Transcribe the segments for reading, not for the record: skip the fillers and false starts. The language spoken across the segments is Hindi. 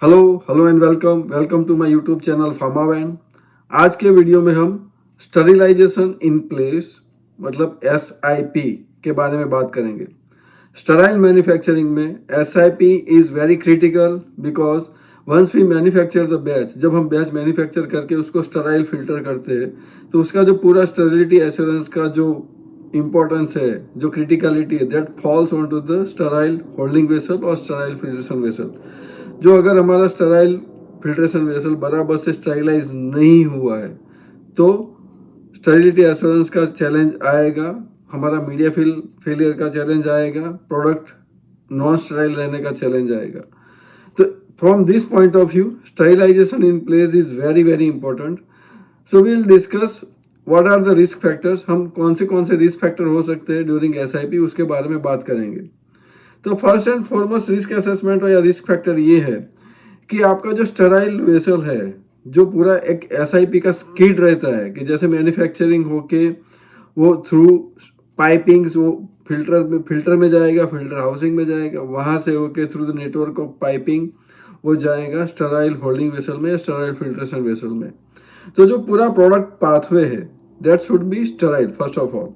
Hello hello and welcome welcome to my YouTube channel Pharmavan. आज के वीडियो में हम स्टरिलाइजेशन इन प्लेस मतलब SIP के बारे में बात करेंगे। स्टराइल मैन्युफैक्चरिंग में SIP is very critical because once we manufacture the batch, जब हम बैच मैन्युफैक्चर करके उसको स्टराइल फिल्टर करते हैं तो उसका जो पूरा स्टेरिलिटी एश्योरेंस का जो इम्पोर्टेंस है, जो क्रिटिकलिटी है, that falls on to the sterile holding vessel और स्टराइल फिल्ट्रेशन वेसल। जो अगर हमारा स्टराइल फिल्ट्रेशन वेसल बराबर से स्टराइलाइज नहीं हुआ है तो स्टेरिलिटी एश्योरेंस का चैलेंज आएगा, हमारा मीडिया फेलियर का चैलेंज आएगा, प्रोडक्ट नॉन स्टराइल रहने का चैलेंज आएगा। तो from this point of view sterilization in place is very very important. So we will discuss what are the risk factors, हम कौन से रिस्क फैक्टर हो सकते हैं ड्यूरिंग SIP, उसके बारे में बात करेंगे। तो first and foremost risk assessment या रिस्क फैक्टर ये है कि आपका जो स्टेराइल वेसल है, जो पूरा एक SIP का स्किड रहता है कि जैसे मैन्युफैक्चरिंग होके वो थ्रू पाइपिंग्स वो फिल्टर में जाएगा, फिल्टर हाउसिंग में जाएगा, वहां से होके through the network of piping वो जाएगा स्टेराइल होल्डिंग वेसल में, स्टेराइल फिल्ट्रेशन वेसल में। तो जो पूरा प्रोडक्ट पाथवे है that should be sterile first of all.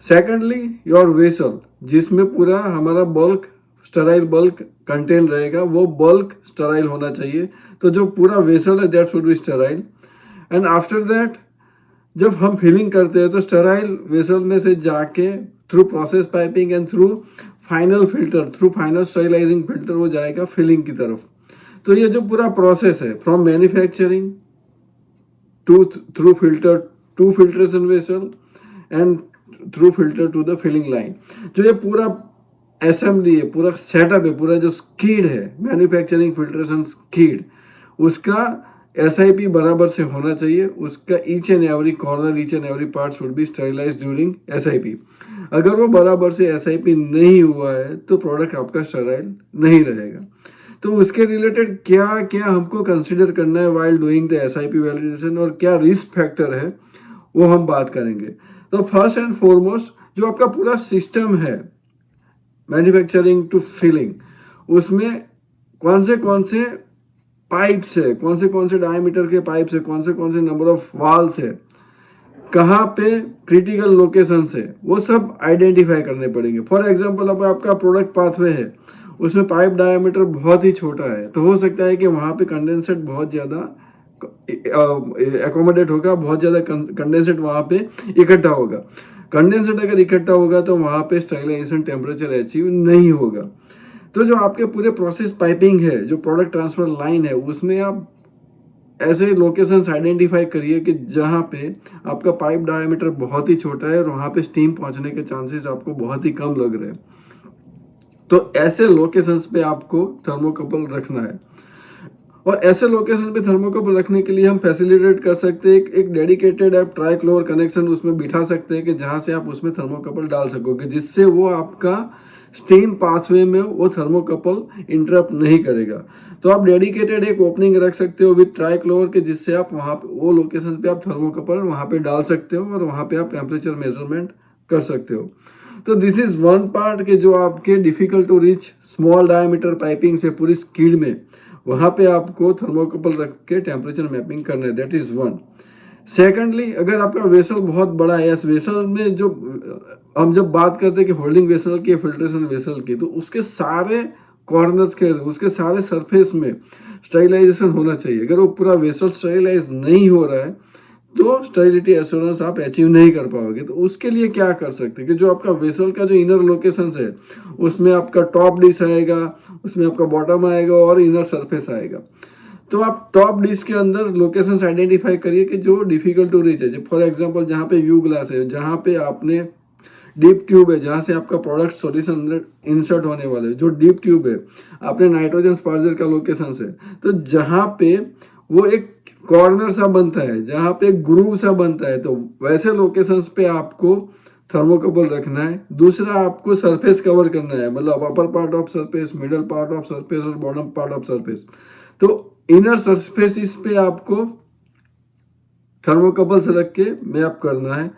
Secondly your vessel, जिसमें पूरा हमारा बल्क स्टेराइल बल्क कंटेन रहेगा, वो बल्क स्टेराइल होना चाहिए। तो जो पूरा वेसल है that should be sterile. And after that जब हम फिलिंग करते हैं तो स्टेराइल वेसल में से जाके through process piping and through final filter, through final sterilizing filter वो जाएगा फिलिंग की तरफ। तो ये जो पूरा प्रोसेस है from manufacturing to through filter to filtration vessel and through filter to the filling line, जो ये पूरा असेंबली है, पूरा सेटअप है, पूरा जो स्किड है मैन्युफैक्चरिंग फिल्ट्रेशन स्किड, उसका SIP बराबर से होना चाहिए। उसका each and every corner, each and every part should be sterilised during SIP। अगर वो बराबर से SIP नहीं हुआ है तो प्रोडक्ट आपका स्टेराइल नहीं रहेगा। तो उसके रिलेटेड क्या क्या हमको कंसिडर करना है while doing the SIP validation और क्या रिस्क फैक्टर है वो हम बात करेंगे। तो फर्स्ट एंड फॉरमोस्ट जो आपका पूरा सिस्टम है मैन्युफैक्चरिंग टू फिलिंग, उसमें कौन से पाइप्स है, कौन से डायमीटर के पाइप्स है, कौन से नंबर ऑफ वाल्स है, कहाँ पे क्रिटिकल लोकेशन है, वो सब आइडेंटिफाई करने पड़ेंगे। फॉर एग्जांपल अब आपका प्रोडक्ट पाथवे है, उसमें पाइप डायमीटर बहुत ही छोटा है, तो हो सकता है कि वहाँ पे कंडेंसेट बहुत ज़्यादा एकोमोडेट होगा, बहुत ज़्यादा कंडेंसेट वहाँ पे इकट्ठा होगा। कंडेंसेट अगर इकट्ठा होगा तो वहाँ पे स्टेरिलाइजेशन टेम्परेचर अचीव नहीं होगा। तो जो आपके पूरे प्रोसेस पाइपिंग है, जो प्रोडक्ट ट्रांसफर लाइन है, उसमें आप ऐसे लोकेशंस आइडेंटिफाई करिए कि जहाँ पे आपका पाइप डायमीटर बहुत ही छोटा है और वहाँ पे स्टीम पहुँचने के चांसेस आपको बहुत ही कम लग रहे हैं। तो ऐसे लोकेशंस पे आपको थर्मोकपल रखना है। और ऐसे लोकेशन पे थर्मोकपल रखने के लिए हम फैसिलिटेट कर सकते हैं एक डेडिकेटेड आप ट्राइक्लोर कनेक्शन उसमें बिठा सकते हैं कि जहाँ से आप उसमें थर्मोकपल डाल सकोगे, जिससे वो आपका स्टीम पाथवे में वो थर्मोकपल इंटरप्ट नहीं करेगा। तो आप डेडिकेटेड एक ओपनिंग रख सकते हो विद ट्राइक्लोर के, जिससे आप वहाँ पे वो लोकेशन पे आप थर्मोकपल वहाँ पे डाल सकते हो और वहाँ पे आप टेम्परेचर मेजरमेंट कर सकते हो। तो दिस इज वन पार्ट के जो आपके difficult to reach small diameter piping से पूरी स्किड में वहाँ पे आपको थर्मोकपल रख के टेम्परेचर मैपिंग करना है, दैट इज वन। सेकेंडली अगर आपका वेसल बहुत बड़ा है, इस वेसल में जो हम जब बात करते हैं कि होल्डिंग वेसल की, फिल्ट्रेशन वेसल की, तो उसके सारे कॉर्नर्स के, उसके सारे सरफेस में स्टेरिलाइजेशन होना चाहिए। अगर वो पूरा वेसल स्टेरिलाइज नहीं हो रहा है तो स्टेरिलिटी एश्योरेंस आप अचीव नहीं कर पाओगे। तो उसके लिए क्या कर सकते हैं कि जो आपका वेसल का जो इनर लोकेशन है उसमें आपका टॉप डिश आएगा, उसमें आपका बॉटम आएगा और इनर सरफेस आएगा। तो आप टॉप डिश के अंदर लोकेशंस आइडेंटिफाई करिए कि जो डिफिकल्ट टू रीच है। फॉर एग्जांपल जहाँ पे व्यू ग्लास है, जहाँ पे आपने डीप ट्यूब है, जहाँ से आपका प्रोडक्ट सॉल्यूशन अंदर इंसर्ट होने वाले है, जो डीप ट्यूब है, आपने नाइट्रोजन स्पार्जर का लोकेशन है, तो जहाँ पे वो एक कॉर्नर सा बनता है, जहाँ पे ग्रूव सा बनता है, तो वैसे लोकेशंस पे आपको थर्मोकपल रखना है। दूसरा आपको सरफेस कवर करना है, मतलब upper part of surface, middle part of surface और बॉटम पार्ट ऑफ सरफेस। तो इनर सरफेस इस पे आपको थर्मोकपल से रख के मैप करना है।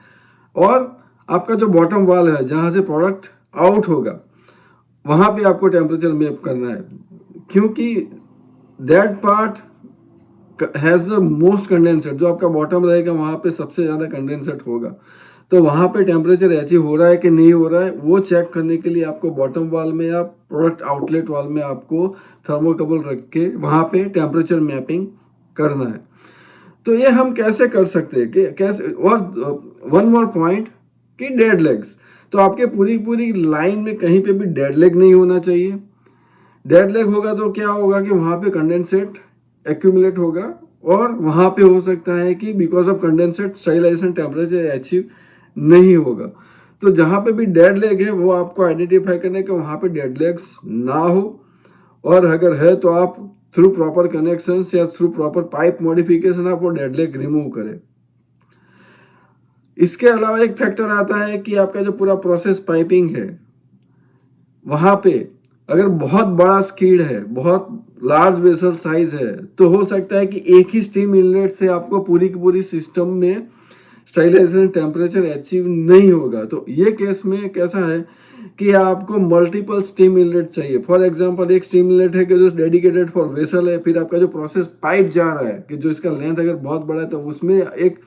और आपका जो बॉटम वाल है, जहाँ से प्रोडक्ट आउट होगा, वहाँ पे आपको टेम्परेचर मैप करना है। क्योंकि that part has the most condensate, जो आपका बॉटम रहेगा वहां पे सबसे ज्यादा कंडेंसेट होगा। तो वहां पे टेम्परेचर अचीव हो रहा है कि नहीं हो रहा है वो चेक करने के लिए आपको बॉटम वाल में या प्रोडक्ट आउटलेट वाल में आपको थर्मोकपल रख के वहां पे टेम्परेचर मैपिंग करना है। तो ये हम कैसे कर सकते हैं कि कैसे, और वन मोर पॉइंट कि डेड लेग्स, तो आपके पूरी पूरी लाइन में कहीं पे भी डेड लेग नहीं होना चाहिए। डेड लेग होगा तो क्या होगा कि वहां पे कंडेंसेट एक्यूमुलेट होगा और वहां पे हो सकता है कि because of condensate sterilization temperature achieve नहीं होगा। तो जहां पे भी डेड लेग है वो आपको आइडेंटिफाई करना है कि वहां पे डेड लेग्स ना हो, और अगर है तो आप थ्रू प्रॉपर कनेक्शन या थ्रू प्रॉपर पाइप मॉडिफिकेशन आप वो डेड लेग रिमूव करें। इसके अलावा एक फैक्टर आता है कि आपका जो पूरा प्रोसेस पाइपिंग है वहां पे अगर बहुत बड़ा स्कीड है, बहुत लार्ज वेसल साइज है, तो हो सकता है कि एक ही स्टीम इनलेट से आपको पूरी की पूरी सिस्टम में स्टरीलाइजेशन टेम्परेचर अचीव नहीं होगा। तो ये केस में कैसा है कि आपको मल्टीपल स्टीम इनलेट चाहिए। फॉर एग्जांपल एक स्टीम इनलेट है कि जो डेडिकेटेड फॉर वेसल है, फिर आपका जो प्रोसेस पाइप जा रहा है कि जो इसका लेंथ अगर बहुत बड़ा है तो उसमें एक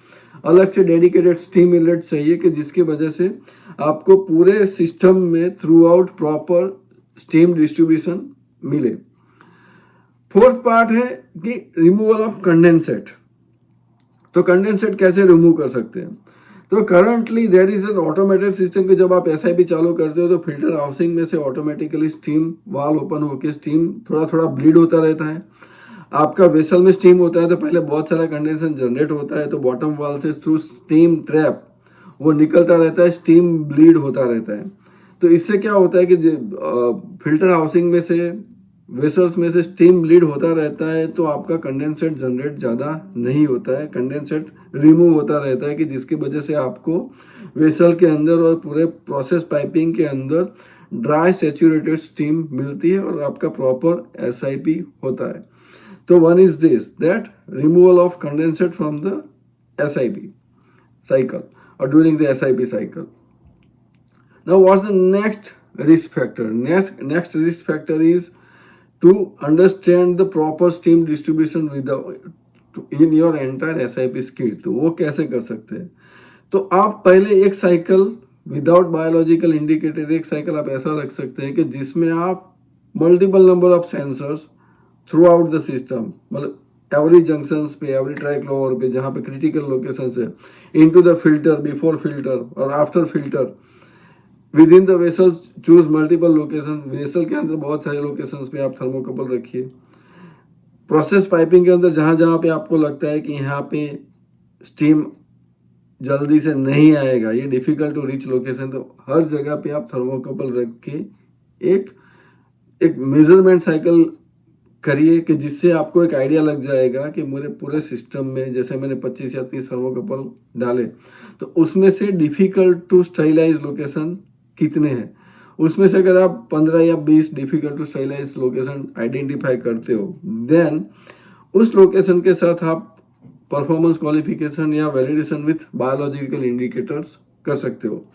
अलग से डेडिकेटेड स्टीम इनलेट चाहिए कि जिसकी वजह से आपको पूरे सिस्टम में throughout proper steam distribution मिले। फोर्थ पार्ट है कि रिमूवल ऑफ कंडेंसेट। तो कंडेंसेट कैसे रिमूव कर सकते हैं? तो currently there is an automated system कि जब आप एसआईपी चालू करते हो तो फिल्टर हाउसिंग में से ऑटोमेटिकली स्टीम वाल ओपन होकर स्टीम थोड़ा थोड़ा ब्लीड होता रहता है। आपका वेसल में स्टीम होता है तो पहले बहुत सारा कंडेंसेशन जनरेट होता है, तो बॉटम वाल से थ्रू स्टीम ट्रैप वो निकलता रहता है, स्टीम ब्लीड होता रहता है। तो इससे क्या होता है कि फिल्टर हाउसिंग में से वेसल्स में से स्टीम ब्लीड होता रहता है, तो आपका कंडेंसेट जनरेट ज़्यादा नहीं होता है, कंडेंसेट रिमूव होता रहता है कि जिसकी वजह से आपको वेसल के अंदर और पूरे प्रोसेस पाइपिंग के अंदर ड्राई सेचुरेटेड स्टीम मिलती है और आपका प्रॉपर एसआईपी होता है। तो one is this that removal of condensate from the SIP cycle or during the SIP cycle. Now what's the next risk factor? Next risk factor is to understand the proper steam distribution with the in your entire SIP skid. तो वो कैसे कर सकते हैं? तो आप पहले एक साइकिल विदाउट बायोलॉजिकल इंडिकेटर, एक साइकिल आप ऐसा रख सकते हैं कि जिसमें आप multiple number of sensors throughout the system, मतलब एवरी जंक्शंस पे, एवरी ट्रैक लोअर पे जहाँ पे क्रिटिकल लोकेशंस है, into the filter, before filter और after filter, within the vessel choose multiple location. Vessel के अंदर बहुत सारे लोकेशंस पे आप थर्मोकपल रखिए। प्रोसेस पाइपिंग के अंदर जहाँ जहाँ पे आपको लगता है कि यहाँ पे स्टीम जल्दी से नहीं आएगा, ये डिफिकल्ट टू रीच लोकेशन, तो हर जगह पे आप थर्मोकपल रख के एक मेजरमेंट साइकिल करिए कि जिससे आपको एक आइडिया लग जाएगा कि मेरे पूरे सिस्टम में जैसे मैंने 25 या 30 थर्मोकपल डाले तो उसमें से डिफिकल्ट टू स्टरीलाइज लोकेशन कितने हैं। उसमें से अगर आप 15 या 20 डिफिकल्ट टू स्टरीलाइज लोकेशन आइडेंटिफाई करते हो, देन उस लोकेशन के साथ आप परफॉर्मेंस क्वालिफिकेशन या वैलिडेशन विथ बायोलॉजिकल इंडिकेटर्स कर सकते हो।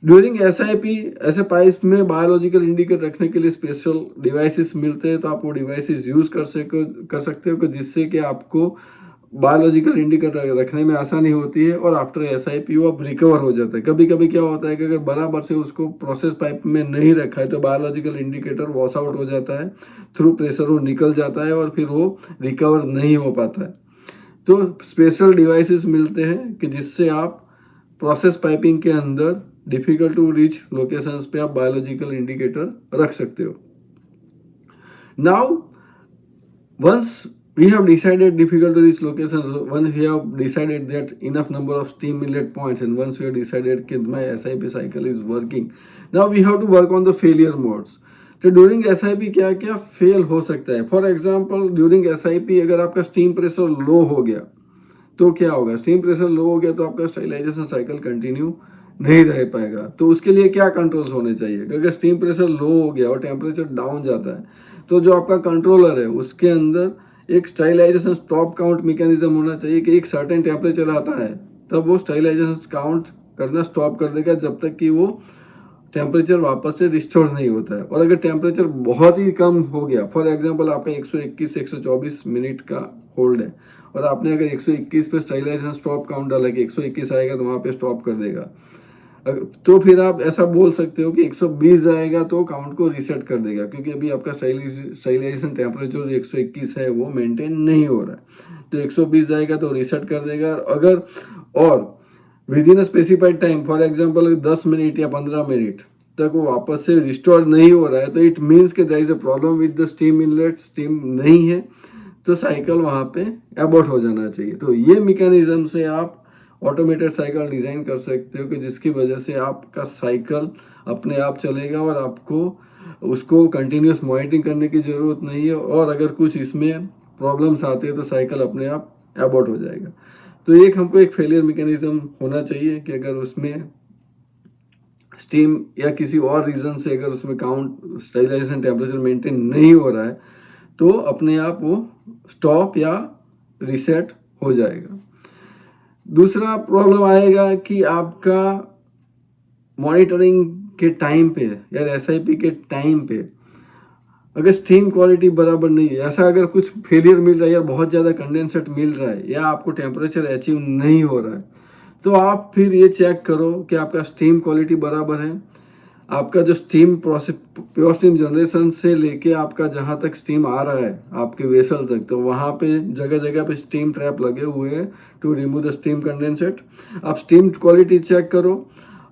ड्यूरिंग एसआईपी ऐसे पाइप में बायोलॉजिकल इंडिकेटर रखने के लिए स्पेशल डिवाइसेस मिलते हैं, तो आप वो डिवाइसेस यूज कर सकते हो कि जिससे कि आपको बायोलॉजिकल इंडिकेटर रखने में आसानी होती है और आफ्टर एसआईपी वो अब रिकवर हो जाता है। कभी कभी क्या होता है कि अगर बराबर से उसको प्रोसेस पाइप में नहीं रखा है तो बायोलॉजिकल इंडिकेटर वॉश आउट हो जाता है, थ्रू प्रेशर वो निकल जाता है और फिर वो रिकवर नहीं हो पाता है। तो स्पेशल डिवाइसेस मिलते हैं कि जिससे आप प्रोसेस पाइपिंग के अंदर डिफिकल्ट टू रीच लोकेशंस पे आप बायोलॉजिकल इंडिकेटर रख सकते हो। Now once we have decided difficult to reach locations, once we have decided that enough number of steam inlet points, and once we have decided that my SIP cycle is working, now we have to work on the failure modes. तो ड्यूरिंग SIP क्या क्या फेल हो सकता है? फॉर एग्जाम्पल ड्यूरिंग SIP अगर आपका स्टीम प्रेशर लो हो गया तो क्या होगा? स्टीम प्रेशर लो हो गया तो आपका स्टरीलाइजेशन साइकिल कंटिन्यू नहीं रह पाएगा। तो उसके लिए क्या कंट्रोल्स होने चाहिए? अगर स्टीम प्रेशर लो हो गया और टेम्परेचर डाउन जाता है तो जो आपका कंट्रोलर है उसके अंदर एक स्टरीलाइजेशन स्टॉप काउंट मैकेनिज्म होना चाहिए कि एक सर्टेन टेम्परेचर आता है तब वो स्टरीलाइजेशन काउंट करना स्टॉप कर देगा जब तक कि वो टेम्परेचर वापस से रिस्टोर नहीं होता है। और अगर टेम्परेचर बहुत ही कम हो गया, फॉर एग्जांपल आपका 121 से 124 मिनट का होल्ड है और आपने अगर 121 पे स्टरलाइजेशन स्टॉप काउंट डाला कि 121 आएगा तो वहाँ पे स्टॉप कर देगा, तो फिर आप ऐसा बोल सकते हो कि 120 आएगा तो काउंट को रीसेट कर देगा, क्योंकि अभी आपका स्टरलाइजेशन टेम्परेचर जो 121 है वो मेंटेन नहीं हो रहा है। तो 120 जाएगा तो रीसेट कर देगा। अगर और with in a specified time, for example 10 minute या 15 मिनट तक वो वापस से रिस्टोर नहीं हो रहा है, तो इट मीन्स कि there is a problem with the steam inlet, steam नहीं है, तो साइकिल वहाँ पे अबॉर्ट हो जाना चाहिए। तो ये मैकेनिज्म से आप ऑटोमेटेड साइकिल डिज़ाइन कर सकते हो कि जिसकी वजह से आपका साइकिल अपने आप चलेगा और आपको उसको कंटिन्यूस मॉनिटरिंग करने की ज़रूरत नहीं है। और अगर कुछ इसमें प्रॉब्लम्स आते हैं तो साइकिल अपने आप अबॉर्ट हो जाएगा। तो हमको एक फेलियर मैकेनिज्म होना चाहिए कि अगर उसमें स्टीम या किसी और रीज़न से अगर उसमें काउंट स्टरलाइजेशन टेम्परेचर मेंटेन नहीं हो रहा है तो अपने आप वो स्टॉप या रीसेट हो जाएगा। दूसरा प्रॉब्लम आएगा कि आपका मॉनिटरिंग के टाइम पे या एसआईपी के टाइम पे अगर स्टीम क्वालिटी बराबर नहीं है, ऐसा अगर कुछ फेलियर मिल रहा है या बहुत ज़्यादा कंडेंसेट मिल रहा है या आपको टेम्परेचर अचीव नहीं हो रहा है, तो आप फिर ये चेक करो कि आपका स्टीम क्वालिटी बराबर है। आपका जो steam process, pure steam generation से लेके आपका जहाँ तक स्टीम आ रहा है आपके वेसल तक, तो वहाँ पे जगह जगह पे स्टीम ट्रैप लगे हुए हैं to remove the steam condensate. आप स्टीम क्वालिटी चेक करो।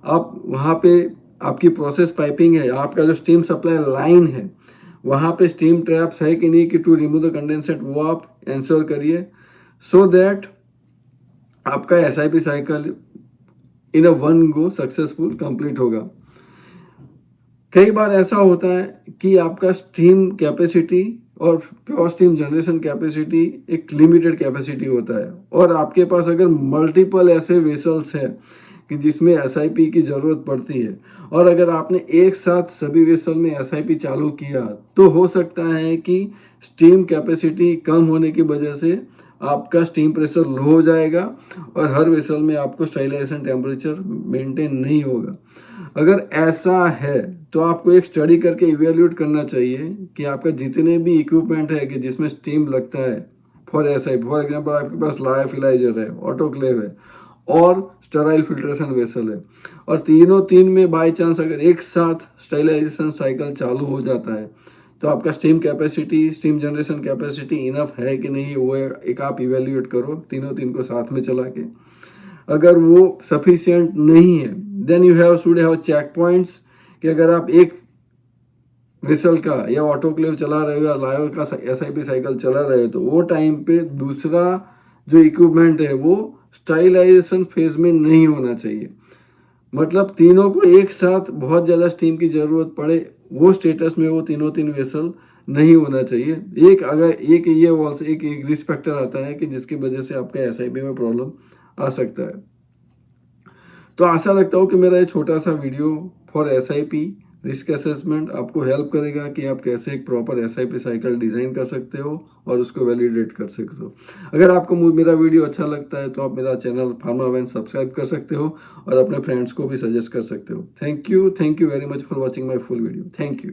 आप वहाँ पे आपकी प्रोसेस पाइपिंग है, आपका जो स्टीम सप्लाई लाइन है वहाँ पे स्टीम ट्रैप्स है कि नहीं कि टू रिमूव द कंडेंसेट, वो आप इंश्योर करिए, सो दैट आपका SIP cycle in a one go successful complete होगा। कई बार ऐसा होता है कि आपका स्टीम कैपेसिटी और प्योर स्टीम जनरेशन कैपेसिटी एक लिमिटेड कैपेसिटी होता है और आपके पास अगर मल्टीपल ऐसे वेसल्स हैं कि जिसमें एसआईपी की ज़रूरत पड़ती है और अगर आपने एक साथ सभी वेसल में एसआईपी चालू किया तो हो सकता है कि स्टीम कैपेसिटी कम होने की वजह से आपका स्टीम प्रेशर लो हो जाएगा और हर वेसल में आपको स्टरलाइजेशन टेम्परेचर मेंटेन नहीं होगा। अगर ऐसा है तो आपको एक स्टडी करके इवेल्यूएट करना चाहिए कि आपका जितने भी इक्विपमेंट है कि जिसमें स्टीम लगता है, फॉर एग्जांपल आपके पास लायोफिलाइजर है, ऑटोक्लेव है और स्टराइल फिल्ट्रेशन वेसल है, और तीन में बाय चांस अगर एक साथ स्टरलाइजेशन साइकिल चालू हो जाता है तो आपका steam capacity, steam generation capacity enough है कि नहीं, वो एक आप इवेल्यूएट करो तीन को साथ में चला के। अगर वो सफिशिएंट नहीं है then you should have check points कि अगर आप एक वेसल का या ऑटोक्लेव चला रहे हो या लायो का एसआईपी साइकिल चला रहे हो तो वो टाइम पे दूसरा जो इक्विपमेंट है वो स्टरलाइजेशन फेज में नहीं होना चाहिए। मतलब तीनों को एक साथ बहुत ज़्यादा स्टीम की ज़रूरत पड़े वो स्टेटस में वो तीन वेसल नहीं होना चाहिए। एक ये ऑल्सो एक रिस्क फैक्टर आता है कि जिसकी वजह से आपका एसआईपी में प्रॉब्लम आ सकता है। तो आशा रखता हूँ कि मेरा ये छोटा सा video for SIP risk assessment आपको हेल्प करेगा कि आप कैसे एक प्रॉपर एसआईपी साइकिल डिज़ाइन कर सकते हो और उसको वैलिडेट कर सकते हो। अगर आपको मेरा वीडियो अच्छा लगता है तो आप मेरा चैनल फार्मावेन सब्सक्राइब कर सकते हो और अपने फ्रेंड्स को भी सजेस्ट कर सकते हो। Thank you very much for watching my full video. Thank you.